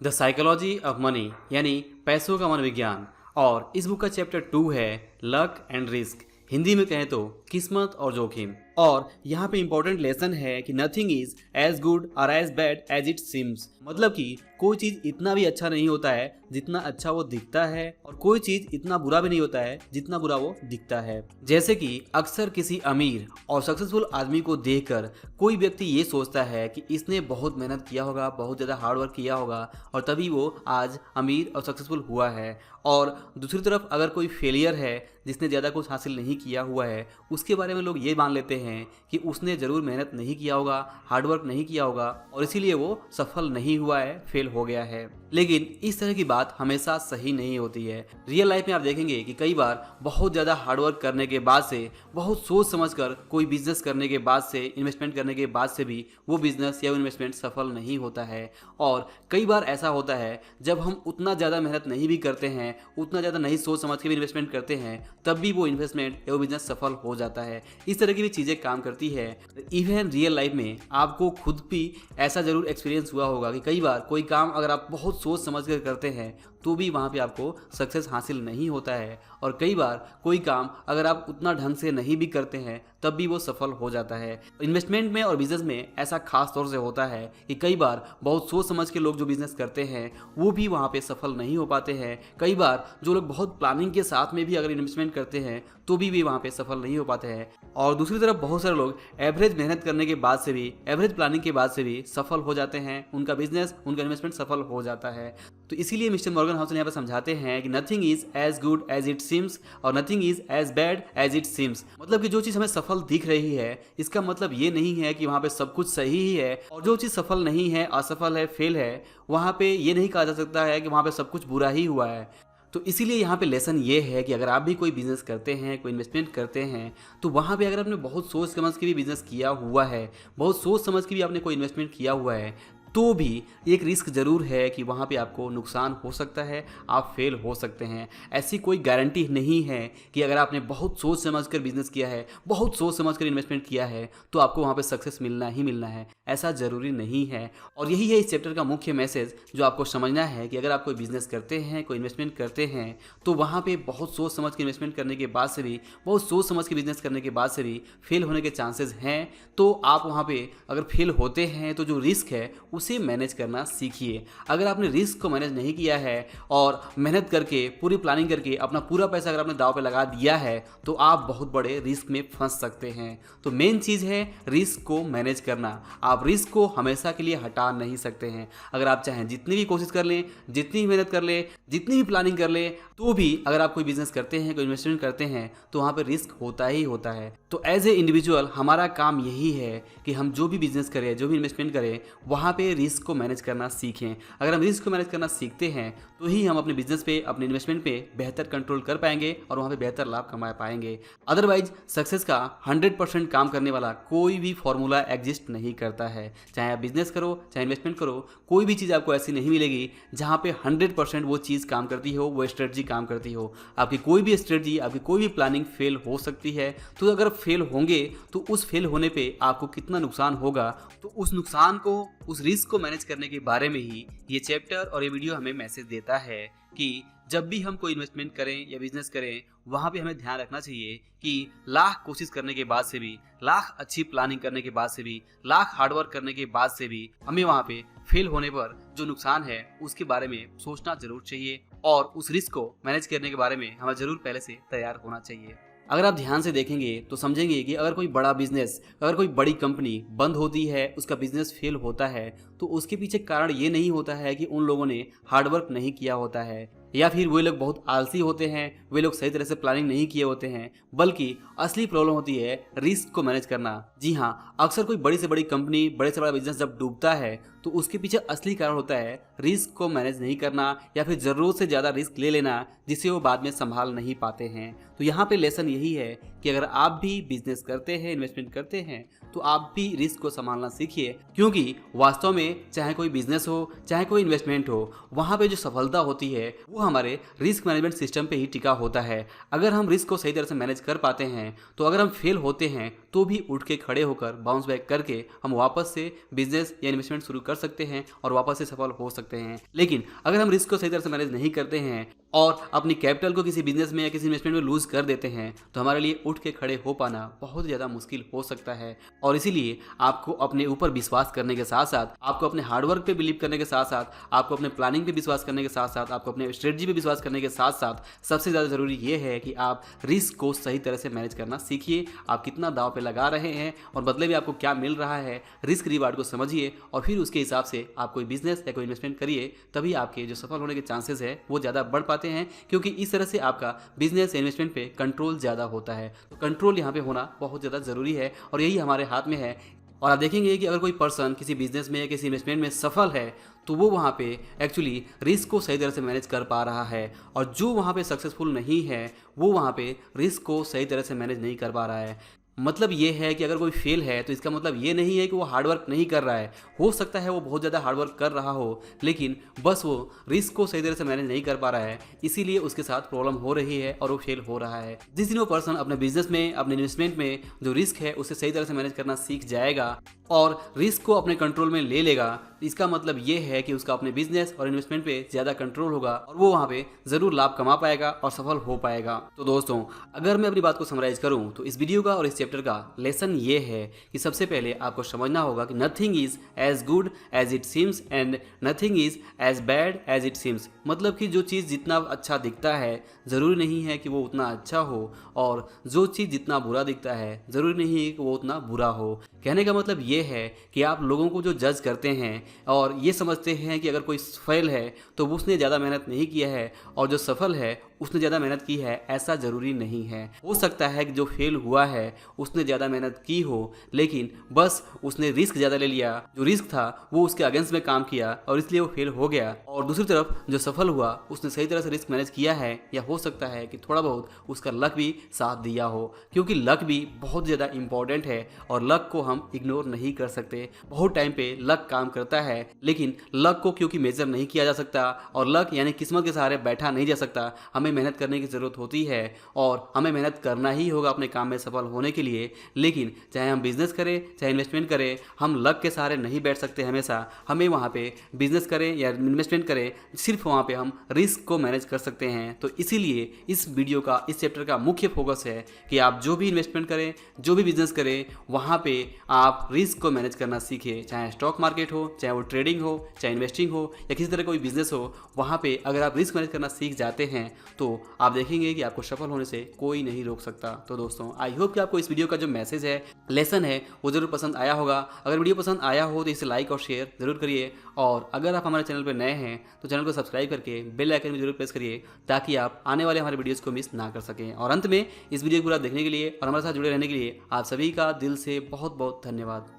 The psychology of money यानी पैसों का मनोविज्ञान। और इस बुक का चैप्टर 2 है लक एंड रिस्क, हिंदी में कहें तो किस्मत और जोखिम। और यहाँ पे इंपॉर्टेंट लेसन है कि नथिंग इज एज गुड और as bad as it seems, मतलब कि कोई चीज इतना भी अच्छा नहीं होता है जितना अच्छा वो दिखता है, और कोई चीज इतना बुरा भी नहीं होता है जितना बुरा वो दिखता है। जैसे कि अक्सर किसी अमीर और सक्सेसफुल आदमी को देखकर कोई व्यक्ति ये सोचता है कि इसने बहुत मेहनत किया होगा, बहुत ज़्यादा हार्डवर्क किया होगा और तभी वो आज अमीर और सक्सेसफुल हुआ है। और दूसरी तरफ अगर कोई फेलियर है जिसने ज़्यादा कुछ हासिल नहीं किया हुआ है, उसके बारे में लोग ये मान लेते हैं कि उसने ज़रूर मेहनत नहीं किया होगा, हार्डवर्क नहीं किया होगा और इसीलिए वो सफल नहीं हुआ है, फेल हो गया है। लेकिन इस तरह की बात हमेशा सही नहीं होती है। रियल लाइफ में आप देखेंगे कि कई बार बहुत ज़्यादा हार्डवर्क करने के बाद से, बहुत सोच समझकर कोई बिजनेस करने के बाद से, इन्वेस्टमेंट करने के बाद से भी वो बिजनेस या इन्वेस्टमेंट सफल नहीं होता है। और कई बार ऐसा होता है जब हम उतना ज़्यादा मेहनत नहीं भी करते हैं, उतना ज़्यादा नहीं सोच समझ के भी इन्वेस्टमेंट करते हैं, तब भी वो इन्वेस्टमेंट या वो बिजनेस सफल हो जाता है। इस तरह की भी चीज़ें काम करती है। इवन रियल लाइफ में आपको खुद भी ऐसा ज़रूर एक्सपीरियंस हुआ होगा कि कई बार कोई काम अगर आप बहुत सोच समझ कर करते हैं तो भी वहाँ पे आपको सक्सेस हासिल नहीं होता है, और कई बार कोई काम अगर आप उतना ढंग से नहीं भी करते हैं तब भी वो सफल हो जाता है। इन्वेस्टमेंट में और बिजनेस में ऐसा खास तौर से होता है कि कई बार बहुत सोच समझ के लोग जो बिजनेस करते हैं वो भी वहाँ पे सफल नहीं हो पाते हैं। कई बार जो लोग बहुत प्लानिंग के साथ में भी अगर इन्वेस्टमेंट करते हैं तो भी वहाँ पे सफल नहीं हो पाते हैं। और दूसरी तरफ बहुत सारे लोग एवरेज मेहनत करने के बाद से भी, एवरेज प्लानिंग के बाद से भी सफल हो जाते हैं, उनका बिजनेस, उनका इन्वेस्टमेंट सफल हो जाता है। तो इसीलिए मिस्टर मॉर्गन हाउसल यहाँ पर समझाते हैं कि nothing is as good as it seems और nothing is as bad as it seems, मतलब कि जो चीज़ हमें सफल दिख रही है इसका मतलब ये नहीं है कि वहाँ पे सब कुछ सही ही है, और जो चीज़ सफल नहीं है, असफल है, फेल है, वहाँ पे ये नहीं कहा जा सकता है कि वहाँ पे सब कुछ बुरा ही हुआ है। तो इसीलिए यहाँ पे लेसन ये है कि अगर आप भी कोई बिजनेस करते हैं, कोई इन्वेस्टमेंट करते हैं, तो वहाँ पे अगर आपने बहुत सोच समझ के भी बिजनेस किया हुआ है, बहुत सोच समझ के भी आपने कोई इन्वेस्टमेंट किया हुआ है, तो भी एक रिस्क ज़रूर है कि वहाँ पे आपको नुकसान हो सकता है, आप फेल हो सकते हैं। ऐसी कोई गारंटी नहीं है कि अगर आपने बहुत सोच समझ कर बिजनेस किया है, बहुत सोच समझ कर इन्वेस्टमेंट किया है तो आपको वहाँ पे सक्सेस मिलना ही मिलना है, ऐसा ज़रूरी नहीं है। और यही है इस चैप्टर का मुख्य मैसेज जो आपको समझना है कि अगर आप कोई बिजनेस करते हैं, कोई इन्वेस्टमेंट करते हैं, तो वहाँ पे बहुत सोच समझ के इन्वेस्टमेंट करने के बाद से भी, बहुत सोच समझ के बिजनेस करने के बाद से भी फेल होने के चांसेस हैं। तो आप वहाँ पे अगर फेल होते हैं तो जो रिस्क है उसे मैनेज करना सीखिए। अगर आपने रिस्क को मैनेज नहीं किया है और मेहनत करके, पूरी प्लानिंग करके अपना पूरा पैसा अगर आपने दांव पे लगा दिया है तो आप बहुत बड़े रिस्क में फंस सकते हैं। तो मेन चीज़ है रिस्क को मैनेज करना। आप रिस्क को हमेशा के लिए हटा नहीं सकते हैं। अगर आप चाहें जितनी भी कोशिश कर लें, जितनी भी मेहनत कर लें, जितनी भी प्लानिंग कर लें, तो भी अगर आप कोई बिजनेस करते हैं, कोई इन्वेस्टमेंट करते हैं तो वहाँ पर रिस्क होता ही होता है। तो एज ए इंडिविजुअल हमारा काम यही है कि हम जो भी बिजनेस करें, जो भी इन्वेस्टमेंट करें, वहाँ पे रिस्क को मैनेज करना सीखें। अगर हम रिस्क को मैनेज करना सीखते हैं तो ही हम अपने बिजनेस पे, अपने इन्वेस्टमेंट पे बेहतर कंट्रोल कर पाएंगे और वहाँ पे बेहतर लाभ कमा पाएंगे। अदरवाइज सक्सेस का 100% काम करने वाला कोई भी फॉर्मूला एग्जिस्ट नहीं करता है। चाहे आप बिजनेस करो, चाहे इन्वेस्टमेंट करो, कोई भी चीज़ आपको ऐसी नहीं मिलेगी जहाँ पे 100% वो चीज़ काम करती हो, वो स्ट्रेटजी काम करती हो। आपकी कोई भी स्ट्रेटजी, आपकी कोई भी प्लानिंग फेल हो सकती है। तो अगर फेल होंगे तो उस फेल होने पे आपको कितना नुकसान होगा, तो उस नुकसान को, उस रिस्क को मैनेज करने के बारे में ही ये चैप्टर और ये वीडियो हमें मैसेज देता है कि जब भी हम कोई इन्वेस्टमेंट करें या बिजनेस करें, वहाँ पे हमें ध्यान रखना चाहिए कि लाख कोशिश करने के बाद से भी, लाख अच्छी प्लानिंग करने के बाद से भी, लाख हार्डवर्क करने के बाद से भी हमें वहाँ पे फेल होने पर जो नुकसान है उसके बारे में सोचना जरूर चाहिए, और उस रिस्क को मैनेज करने के बारे में हमें जरूर पहले से तैयार होना चाहिए। अगर आप ध्यान से देखेंगे तो समझेंगे कि अगर कोई बड़ा बिजनेस, अगर कोई बड़ी कंपनी बंद होती है, उसका बिजनेस फेल होता है, तो उसके पीछे कारण ये नहीं होता है कि उन लोगों ने हार्डवर्क नहीं किया होता है या फिर वे लोग बहुत आलसी होते हैं, वे लोग सही तरह से प्लानिंग नहीं किए होते हैं, बल्कि असली प्रॉब्लम होती है रिस्क को मैनेज करना। जी हाँ, अक्सर कोई बड़ी से बड़ी कंपनी, बड़े से बड़ा बिजनेस जब डूबता है तो उसके पीछे असली कारण होता है रिस्क को मैनेज नहीं करना या फिर ज़रूरत से ज़्यादा रिस्क ले लेना जिसे वो बाद में संभाल नहीं पाते हैं। तो यहाँ पे लेसन यही है कि अगर आप भी बिजनेस करते हैं, इन्वेस्टमेंट करते हैं, तो आप भी रिस्क को संभालना सीखिए, क्योंकि वास्तव में चाहे कोई बिजनेस हो, चाहे कोई इन्वेस्टमेंट हो, वहाँ पे जो सफलता होती है वो हमारे रिस्क मैनेजमेंट सिस्टम पे ही टिका होता है। अगर हम रिस्क को सही तरह से मैनेज कर पाते हैं तो अगर हम फेल होते हैं तो भी उठ के खड़े होकर बाउंस बैक करके हम वापस से बिजनेस या इन्वेस्टमेंट शुरू कर सकते हैं और वापस से सफल हो सकते हैं। लेकिन अगर हम रिस्क को सही तरह से मैनेज नहीं करते हैं और अपनी कैपिटल को किसी बिजनेस में या किसी इन्वेस्टमेंट में लूज कर देते हैं तो हमारे लिए उठ के खड़े हो पाना बहुत ज़्यादा मुश्किल हो सकता है। और इसीलिए आपको अपने ऊपर विश्वास करने के साथ साथ, आपको अपने हार्डवर्क पे बिलीव करने के साथ साथ, आपको अपने प्लानिंग पे विश्वास करने के साथ साथ, आपको अपने स्ट्रेटजी पे विश्वास करने के साथ साथ सबसे ज़्यादा ज़रूरी ये है कि आप रिस्क को सही तरह से मैनेज करना सीखिए। आप कितना दाव पे लगा रहे हैं और बदले में आपको क्या मिल रहा है, रिस्क रिवार्ड को समझिए और फिर उसके हिसाब से आप कोई बिजनेस या कोई इन्वेस्टमेंट करिए। तभी आपके जो सफल होने के चांसेस है वो ज़्यादा बढ़ पाते हैं, क्योंकि इस तरह से आपका बिजनेस इन्वेस्टमेंट पे कंट्रोल ज़्यादा होता है। तो कंट्रोल यहाँ पे होना बहुत ज़्यादा ज़रूरी है और यही हमारे हाथ में है। और आप देखेंगे कि अगर कोई पर्सन किसी बिजनेस में या किसी इन्वेस्टमेंट में सफल है तो वो वहाँ पे एक्चुअली रिस्क को सही तरह से मैनेज कर पा रहा है, और जो वहाँ पे सक्सेसफुल नहीं है वो वहाँ पे रिस्क को सही तरह से मैनेज नहीं कर पा रहा है। मतलब ये है कि अगर कोई फेल है तो इसका मतलब ये नहीं है कि वो हार्डवर्क नहीं कर रहा है। हो सकता है वो बहुत ज़्यादा हार्डवर्क कर रहा हो, लेकिन बस वो रिस्क को सही तरह से मैनेज नहीं कर पा रहा है, इसीलिए उसके साथ प्रॉब्लम हो रही है और वो फेल हो रहा है। जिस दिन वो पर्सन अपने बिजनेस में, अपने इन्वेस्टमेंट में जो रिस्क है उसे सही तरह से मैनेज करना सीख जाएगा और रिस्क को अपने कंट्रोल में ले लेगा, इसका मतलब ये है कि उसका अपने बिजनेस और इन्वेस्टमेंट पे ज़्यादा कंट्रोल होगा और वो वहाँ पे ज़रूर लाभ कमा पाएगा और सफल हो पाएगा। तो दोस्तों, अगर मैं अपनी बात को समराइज करूँ तो इस वीडियो का और इस चैप्टर का लेसन ये है कि सबसे पहले आपको समझना होगा कि nothing is as good as it seems and nothing is as bad as it seems. मतलब कि जो चीज़ जितना अच्छा दिखता है ज़रूरी नहीं है कि वो उतना अच्छा हो, और जो चीज़ जितना बुरा दिखता है ज़रूरी नहीं है कि वो उतना बुरा हो। कहने का मतलब ये है कि आप लोगों को जो जज करते हैं और ये समझते हैं कि अगर कोई फेल है तो उसने ज़्यादा मेहनत नहीं किया है और जो सफल है उसने ज़्यादा मेहनत की है, ऐसा ज़रूरी नहीं है। हो सकता है कि जो फेल हुआ है उसने ज़्यादा मेहनत की हो, लेकिन बस उसने रिस्क ज़्यादा ले लिया, जो रिस्क था वो उसके अगेंस्ट में काम किया और इसलिए वो फेल हो गया। और दूसरी तरफ जो सफल हुआ उसने सही तरह से रिस्क मैनेज किया है, या हो सकता है कि थोड़ा बहुत उसका लक भी साथ दिया हो, क्योंकि लक भी बहुत ज़्यादा इंपॉर्टेंट है और लक को हम इग्नोर नहीं कर सकते। बहुत टाइम पे लक काम करता है, लेकिन लक को क्योंकि मेजर नहीं किया जा सकता और लक यानी किस्मत के सहारे बैठा नहीं जा सकता, हमें मेहनत करने की ज़रूरत होती है और हमें मेहनत करना ही होगा अपने काम में सफल होने के लिए। लेकिन चाहे हम बिजनेस करें चाहे इन्वेस्टमेंट करें, हम लक के सहारे नहीं बैठ सकते हमेशा। हमें वहाँ पे बिजनेस करें या इन्वेस्टमेंट करें, सिर्फ वहाँ पे हम रिस्क को मैनेज कर सकते हैं। तो इसीलिए इस वीडियो का, इस चैप्टर का मुख्य फोकस है कि आप जो भी इन्वेस्टमेंट करें, जो भी बिजनेस करें, वहाँ पे आप रिस्क को मैनेज करना सीखें। चाहे स्टॉक मार्केट हो, चाहे वो ट्रेडिंग हो, चाहे इन्वेस्टिंग हो या किसी तरह कोई बिजनेस हो, वहाँ पे अगर आप रिस्क मैनेज करना सीख जाते हैं तो आप देखेंगे कि आपको सफल होने से कोई नहीं रोक सकता। तो दोस्तों, आई होप कि आपको इस वीडियो का जो मैसेज है, लेसन है, वो जरूर पसंद आया होगा। अगर वीडियो पसंद आया हो तो इसे लाइक और शेयर जरूर करिए, और अगर आप हमारे चैनल पर नए हैं तो चैनल को सब्सक्राइब करके बेल आइकन में जरूर प्रेस करिए, ताकि आप आने वाले हमारे वीडियोज़ को मिस ना कर सकें। और अंत में इस वीडियो को पूरा देखने के लिए और हमारे साथ जुड़े रहने के लिए आप सभी का दिल से बहुत बहुत धन्यवाद।